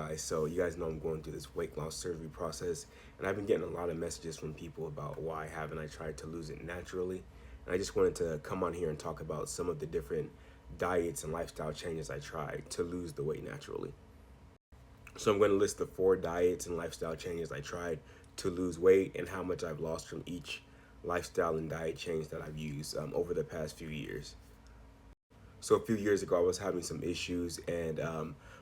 guys. So you guys know I'm going through this weight loss surgery process, and I've been getting a lot of messages from people about why haven't I tried to lose it naturally. And I just wanted to come on here and talk about some of the different diets and lifestyle changes I tried to lose the weight naturally. So I'm going to list the 4 diets and lifestyle changes I tried to lose weight and how much I've lost from each lifestyle and diet change that I've used over the past few years. So a few years ago, I was having some issues, and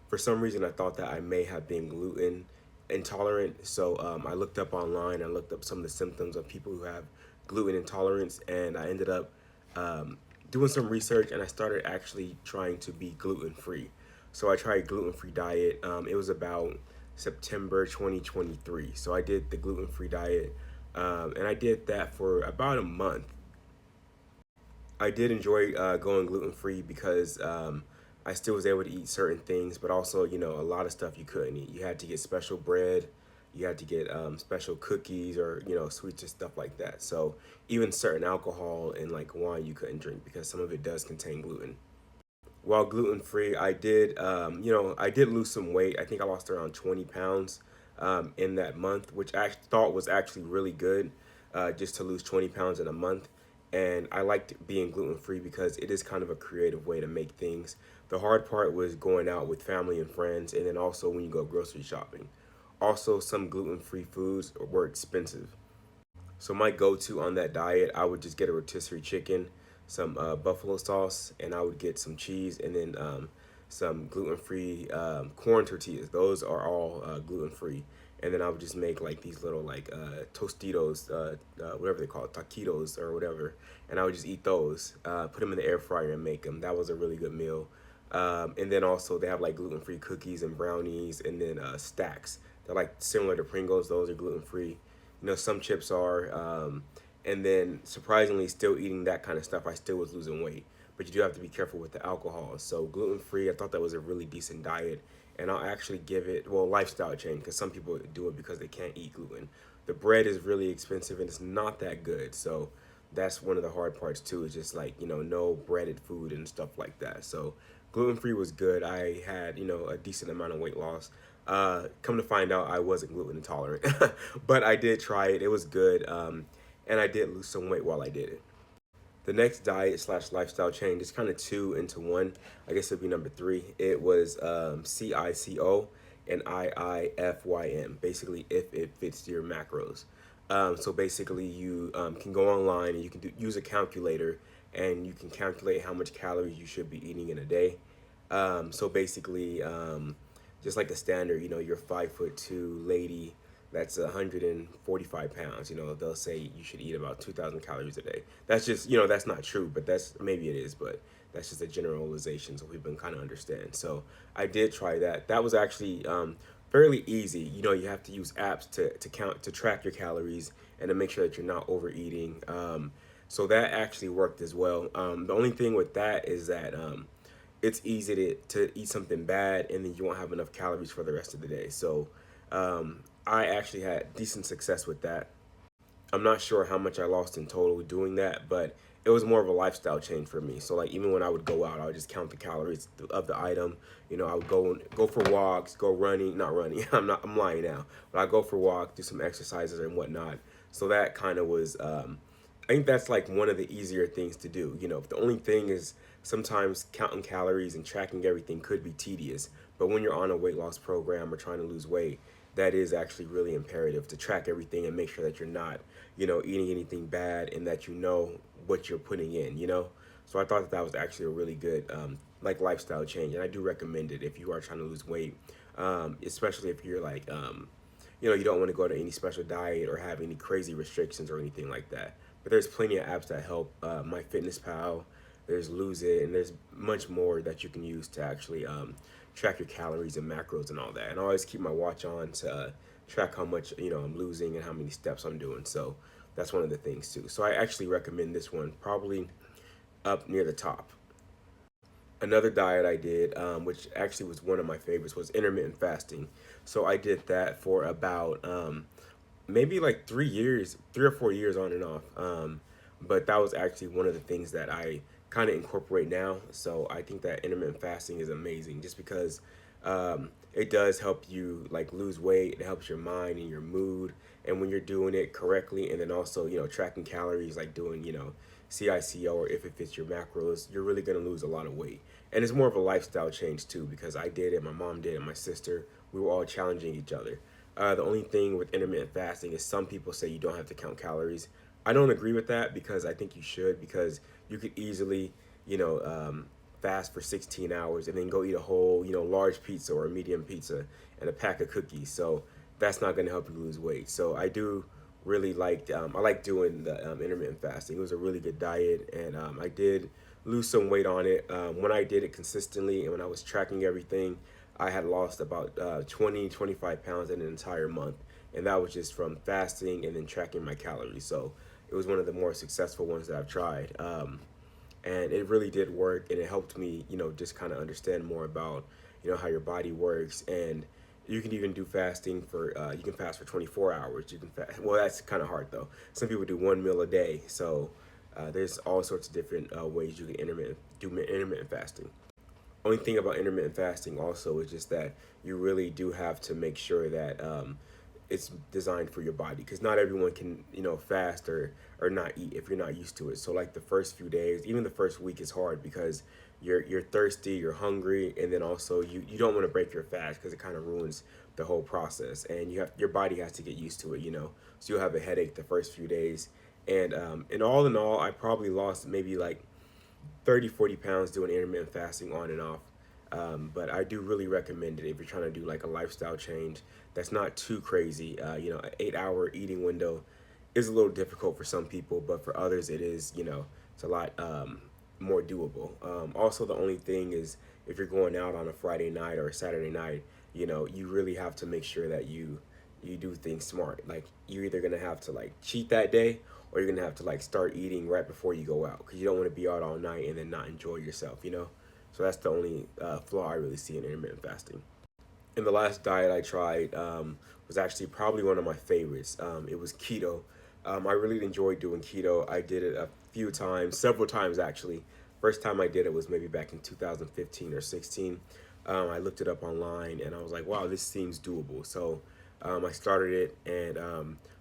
for some reason, I thought that I may have been gluten intolerant. So I looked up online. I looked up some of the symptoms of people who have gluten intolerance, and I ended up um, doing some research, and I started actually trying to be gluten free. So I tried gluten free diet. It was about September 2023. So I did the gluten free diet, and I did that for about a month. I did enjoy going gluten free because I still was able to eat certain things, but also, a lot of stuff you couldn't eat. You had to get special bread, you had to get special cookies or, sweets and stuff like that. So even certain alcohol and like wine you couldn't drink because some of it does contain gluten. While gluten free, I did lose some weight. I think I lost around 20 pounds in that month, which I thought was actually really good, just to lose 20 pounds in a month. And I liked being gluten free because it is kind of a creative way to make things. The hard part was going out with family and friends, and then also when you go grocery shopping. Also, some gluten free foods were expensive. So my go-to on that diet, I would just get a rotisserie chicken, some buffalo sauce, and I would get some cheese, and then some gluten-free corn tortillas. Those are all gluten-free. And then I would just make like these little like Tostitos, whatever they call it, taquitos or whatever. And I would just eat those, put them in the air fryer and make them. That was a really good meal. And then also they have like gluten-free cookies and brownies, and then stacks. They're like similar to Pringles. Those are gluten-free. Some chips are. And then surprisingly, still eating that kind of stuff, I still was losing weight. But you do have to be careful with the alcohol. So gluten free, I thought that was a really decent diet, and I'll actually give it lifestyle change because some people do it because they can't eat gluten. The bread is really expensive and it's not that good. So that's one of the hard parts too. Is just like no breaded food and stuff like that. So gluten free was good. I had a decent amount of weight loss. Come to find out, I wasn't gluten intolerant, but I did try it. It was good, and I did lose some weight while I did it. The next diet slash lifestyle change is kind of two into one. I guess it'd be number 3. It was CICO and IIFYM. Basically, if it fits your macros. So basically, you can go online and you can use a calculator, and you can calculate how much calories you should be eating in a day. So basically, just like the standard, you're 5'2" lady that's 145 pounds. They'll say you should eat about 2,000 calories a day. That's just, that's not true, but maybe it is, but that's just a generalization so people can kind of understand. So I did try that. That was actually fairly easy. You have to use apps to count, to track your calories and to make sure that you're not overeating. So that actually worked as well. The only thing with that is that it's easy to eat something bad and then you won't have enough calories for the rest of the day. So I actually had decent success with that. I'm not sure how much I lost in total doing that, but it was more of a lifestyle change for me. So like even when I would go out, I would just count the calories of the item. I would go for walks, go running, not running. I'm lying now, but I go for walk, do some exercises and whatnot. So that kind of was. I think that's like one of the easier things to do. The only thing is sometimes counting calories and tracking everything could be tedious. But when you're on a weight loss program or trying to lose weight, that is actually really imperative to track everything and make sure that you're not, eating anything bad and that you know what you're putting in. So I thought that was actually a really good, like lifestyle change. And I do recommend it if you are trying to lose weight, especially if you're like, you don't want to go to any special diet or have any crazy restrictions or anything like that. But there's plenty of apps that help. MyFitnessPal, there's Lose It, and there's much more that you can use to actually track your calories and macros and all that. And I always keep my watch on to track how much I'm losing and how many steps I'm doing. So that's one of the things too. So I actually recommend this one, probably up near the top. Another diet I did, which actually was one of my favorites, was intermittent fasting. So I did that for about maybe like 3 years, 3 or 4 years on and off. But that was actually one of the things that I kind of incorporate now. So I think that intermittent fasting is amazing just because it does help you like lose weight. It helps your mind and your mood. And when you're doing it correctly, and then also, tracking calories, like doing, CICO, or if it fits your macros, you're really gonna lose a lot of weight. And it's more of a lifestyle change too, because I did it, my mom did it, my sister. We were all challenging each other. The only thing with intermittent fasting is some people say you don't have to count calories. I don't agree with that because I think you should, because you could easily, you know, um, fast for 16 hours and then go eat a whole, large pizza or a medium pizza and a pack of cookies. So that's not going to help you lose weight. So I do really like, I like doing the intermittent fasting. It was a really good diet, and I did lose some weight on it. When I did it consistently and when I was tracking everything, I had lost about 20, 25 pounds in an entire month. And that was just from fasting and then tracking my calories. So it was one of the more successful ones that I've tried. And it really did work, and it helped me, just kind of understand more about, how your body works. And you can even do fasting for, you can fast for 24 hours. You can fast, well, that's kind of hard though. Some people do one meal a day. So there's all sorts of different ways you can do intermittent fasting. Only thing about intermittent fasting also is just that you really do have to make sure that it's designed for your body, because not everyone can, fast or not eat if you're not used to it. So like the first few days, even the first week, is hard because you're thirsty, you're hungry, and then also you don't want to break your fast because it kind of ruins the whole process, and your body has to get used to it. So you'll have a headache the first few days. And all in all, I probably lost maybe like 30, 40 pounds doing intermittent fasting on and off. But I do really recommend it if you're trying to do like a lifestyle change that's not too crazy. An 8 hour eating window is a little difficult for some people, but for others it is, it's a lot more doable. Also, the only thing is, if you're going out on a Friday night or a Saturday night, you really have to make sure that you do things smart. Like, you're either gonna have to like cheat that day, or you're gonna have to like start eating right before you go out, because you don't want to be out all night and then not enjoy yourself. So that's the only flaw I really see in intermittent fasting. And the last diet I tried was actually probably one of my favorites. It was keto. I really enjoyed doing keto. I did it a few times, several times actually. First time I did it was maybe back in 2015 or 16. I looked it up online and I was like, wow, this seems doable. So I started it, and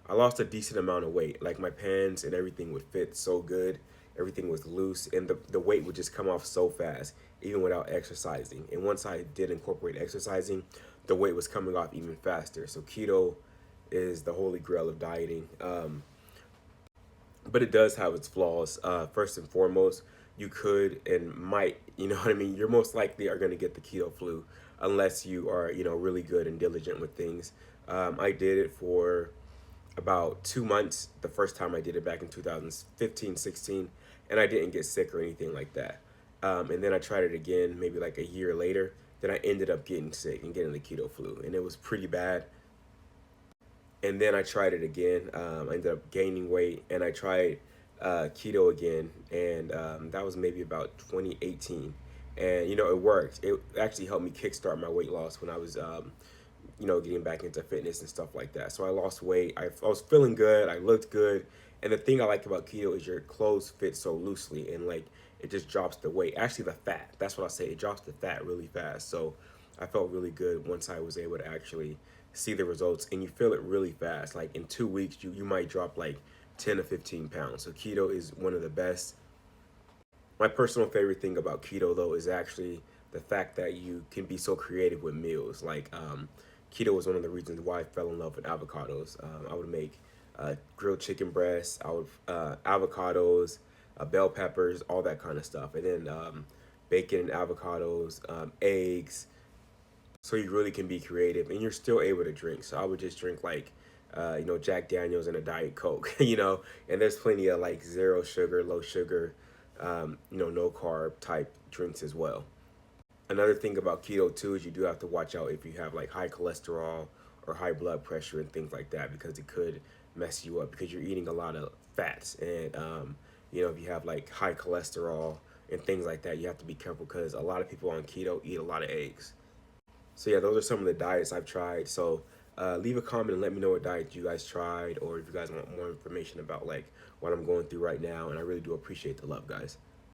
I lost a decent amount of weight. Like, my pants and everything would fit so good. Everything was loose, and the weight would just come off so fast, even without exercising. And once I did incorporate exercising, the weight was coming off even faster. So keto is the holy grail of dieting. But it does have its flaws. First and foremost, you could and might, you know what I mean? You're most likely are going to get the keto flu unless you are, really good and diligent with things. I did it for about 2 months the first time I did it back in 2015, 16, and I didn't get sick or anything like that. And then I tried it again maybe like a year later. Then I ended up getting sick and getting the keto flu, and it was pretty bad. And then I tried it again. I ended up gaining weight, and I tried keto again, and that was maybe about 2018. And it worked. It actually helped me kickstart my weight loss when I was, getting back into fitness and stuff like that. So I lost weight. I was feeling good. I looked good. And the thing I like about keto is your clothes fit so loosely, and like it just drops the weight. Actually, the fat. That's what I say. It drops the fat really fast. So I felt really good once I was able to actually see the results, and you feel it really fast. Like in 2 weeks, you might drop like 10 to 15 pounds. So keto is one of the best. My personal favorite thing about keto though is actually the fact that you can be so creative with meals. Like keto was one of the reasons why I fell in love with avocados. I would make grilled chicken breasts, avocados, bell peppers, all that kind of stuff, and then bacon and avocados, eggs. So you really can be creative, and you're still able to drink. So I would just drink like, Jack Daniels and a Diet Coke, and there's plenty of like zero sugar, low sugar, no carb type drinks as well. Another thing about keto too is you do have to watch out if you have like high cholesterol or high blood pressure and things like that, because it could mess you up because you're eating a lot of fats. And if you have like high cholesterol and things like that, you have to be careful, because a lot of people on keto eat a lot of eggs. So yeah, those are some of the diets I've tried. So leave a comment and let me know what diet you guys tried, or if you guys want more information about like what I'm going through right now. And I really do appreciate the love, guys.